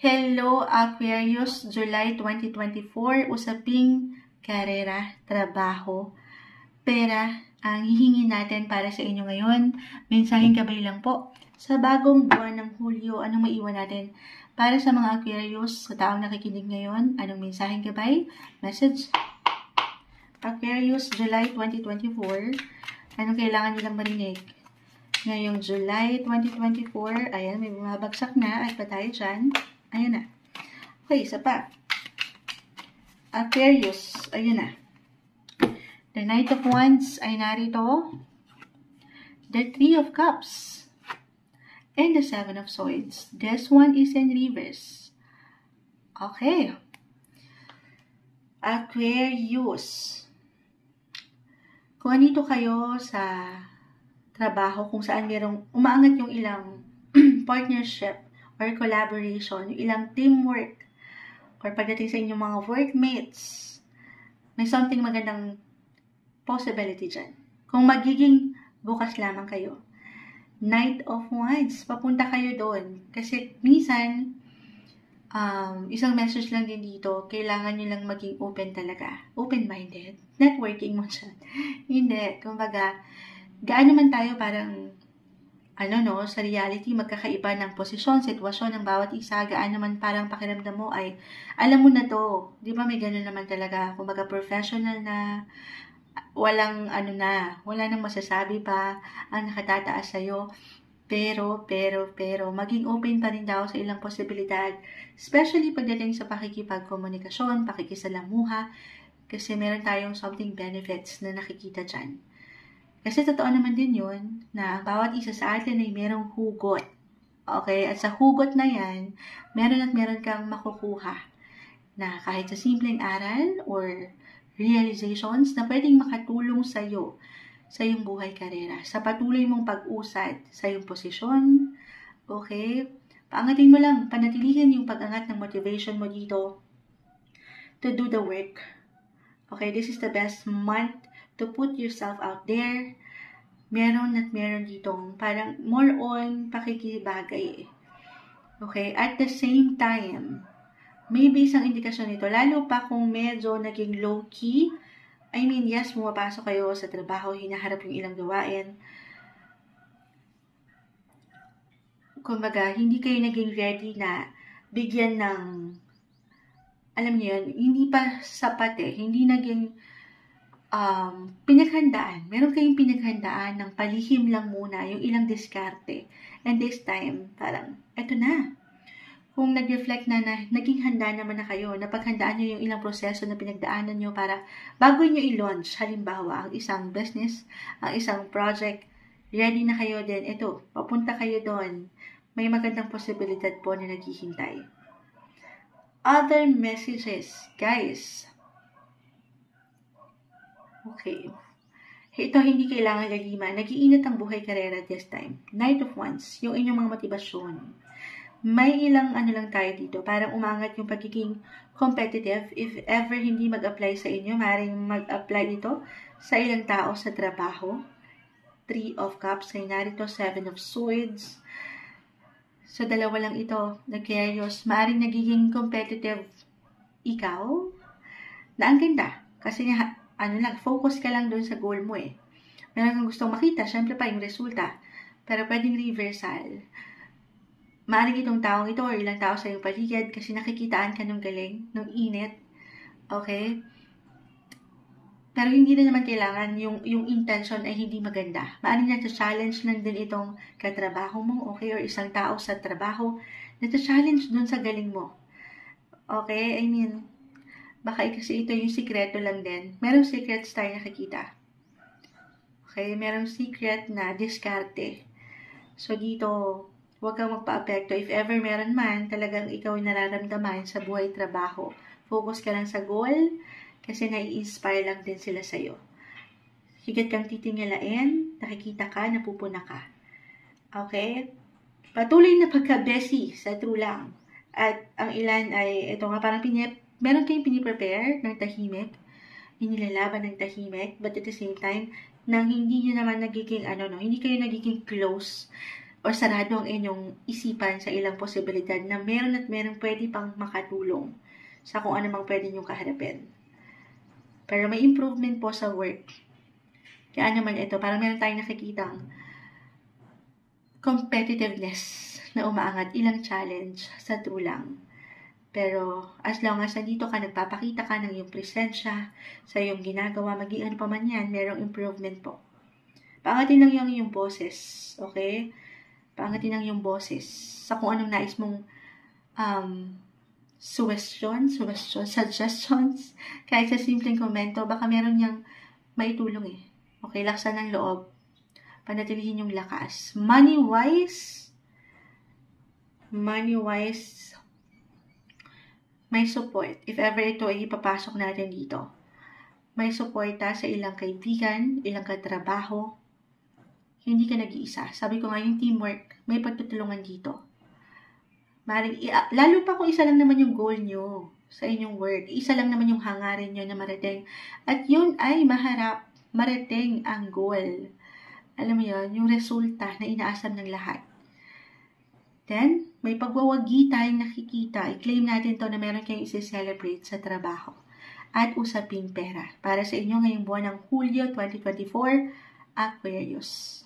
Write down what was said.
Hello Aquarius, July 2024, usaping karera, trabaho, pera, ang hihingin natin para sa inyo ngayon. Mensaheng gabay lang po. Sa bagong buwan ng Hulyo, anong maiwan natin? Para sa mga Aquarius, sa taong nakikinig ngayon, anong mensaheng gabay? Message. Aquarius, July 2024, anong kailangan nilang marinig? Ngayong July 2024, ayan, may bumabagsak na. Ay pa tayo dyan. Ayan na. Okay, isa pa. Aquarius, ayan na. The Knight of Wands ay narito. The Three of Cups. And the Seven of Swords. This one is in reverse. Okay. Aquarius. Kung andito kayo sa trabaho kung saan merong umaangat yung ilang partnership or collaboration, yung ilang teamwork, or pagdating sa inyong mga workmates, may something magandang possibility dyan. Kung magiging bukas lamang kayo. Knight of Wands, papunta kayo doon. Kasi minsan, isang message lang din dito, kailangan nyo lang maging open talaga. Open-minded. Networking mo siya. Hindi. Kumbaga, gaano man tayo parang, sa reality, magkakaiba ng posisyon, sitwasyon ng bawat isa, gaano man parang pakiramdam mo ay, alam mo na to. Di ba may gano'n naman talaga, kumbaga professional na, wala nang masasabi pa ang nakatataas sa'yo. Pero, maging open pa rin daw sa ilang posibilidad, especially pagdating sa pakikipagkomunikasyon, pakikisalamuha, kasi meron tayong something benefits na nakikita dyan. Kasi totoo naman din yun, na bawat isa sa atin ay merong hugot. Okay? At sa hugot na yan, meron kang makukuha na kahit sa simpleng aral or realizations na pwedeng makatulong sa'yo sa iyong buhay karera, sa patuloy mong pag-usad sa iyong posisyon. Okay? Paangatin mo lang, panatilihin yung pag-angat ng motivation mo dito to do the work. Okay? This is the best month to put yourself out there. Meron ditong parang more on pakikibagay. Okay? At the same time, maybe isang indikasyon nito, lalo pa kung medyo naging low-key, yes, pumapasok kayo sa trabaho, hinaharap yung ilang gawain. Kumbaga, hindi kayo naging ready na bigyan ng, alam niyo yun, hindi pa sapat hindi naging pinaghandaan. Meron kayong pinaghandaan ng palihim lang muna, yung ilang diskarte. And this time, parang, eto na. Kung nag-reflect na naging handa naman na kayo, napaghandaan nyo yung ilang proseso na pinagdaanan nyo para bago nyo i-launch, halimbawa, ang isang business, ang isang project, ready na kayo din. Eto, papunta kayo doon. May magandang posibilidad po na naghihintay. Other messages, guys. Okay. Ito hindi kailangan laliman. Nag-iinit ang buhay karera this time. Knight of Wands, yung inyong mga motibasyon. May ilang lang tayo dito. Parang umangat yung pagiging competitive. If ever hindi mag-apply sa inyo, maaaring mag-apply ito sa ilang tao sa trabaho. Three of Cups, ay narito, Seven of Swords. So, dalawa lang ito. Aquarius, maaaring nagiging competitive ikaw na ang ganda. Kasi nga, focus ka lang doon sa goal mo Meron kang gustong makita, syempre pa yung resulta. Pero pwedeng reversal. Maaring itong taong ito or ilang tao sa iyong paligid kasi nakikitaan ka ng galing, ng init. Okay? Pero hindi na naman kailangan yung intention ay hindi maganda. Maaring nasa-challenge lang din itong katrabaho mo, okay? Or isang tao sa trabaho, nasa-challenge dun sa galing mo. Okay? Baka kasi ito yung sikreto lang din. Merong secrets tayo nakikita. Okay? Merong secret na diskarte. So, dito, huwag kang magpa-apekto. If ever meron man, talagang ikaw yung nararamdaman sa buhay trabaho. Focus ka lang sa goal kasi nai-inspire lang din sila sa'yo. Higit kang titingalain, nakikita ka, napupuna ka. Okay? Patuloy na pagka-busy sa true lang. At ang ilan ay, ito nga parang meron kayong piniprepare ng tahimik, inilalaban ng tahimik, but at the same time, nang hindi nyo naman nagiging, hindi kayo nagiging close o sarado ang inyong isipan sa ilang posibilidad na meron at meron pwede pang makatulong sa kung ano mang pwede niyong kaharapin. Pero may improvement po sa work. Kaya naman ito, parang meron tayong nakikitang competitiveness na umaangat, ilang challenge sa tulang. Pero as long as nandito ka, nagpapakita ka ng iyong presensya sa iyong ginagawa, maging ano pa man yan, merong improvement po. Paangatin lang yung iyong boses, okay? Paangatin lang yung boses sa kung anong nais mong suggestions, kahit sa simpleng komento, baka meron niyang maitulong eh. Okay, laksan ng loob. Panatilihin yung lakas. Money-wise, may support. If ever ito ay ipapasok natin dito. May suporta sa ilang kaibigan, ilang katrabaho. Hindi ka nag-iisa. Sabi ko nga, yung teamwork, may pagtutulungan dito. Lalo pa kung isa lang naman yung goal nyo sa inyong work. Isa lang naman yung hangarin nyo na marating. At yun ay marating ang goal. Alam mo yun, yung resulta na inaasam ng lahat. Then, may pagwawagi tayong nakikita. I-claim natin to na meron kayong isi-celebrate sa trabaho. At usaping pera. Para sa inyo ngayong buwan ng Hulyo 2024, Aquarius.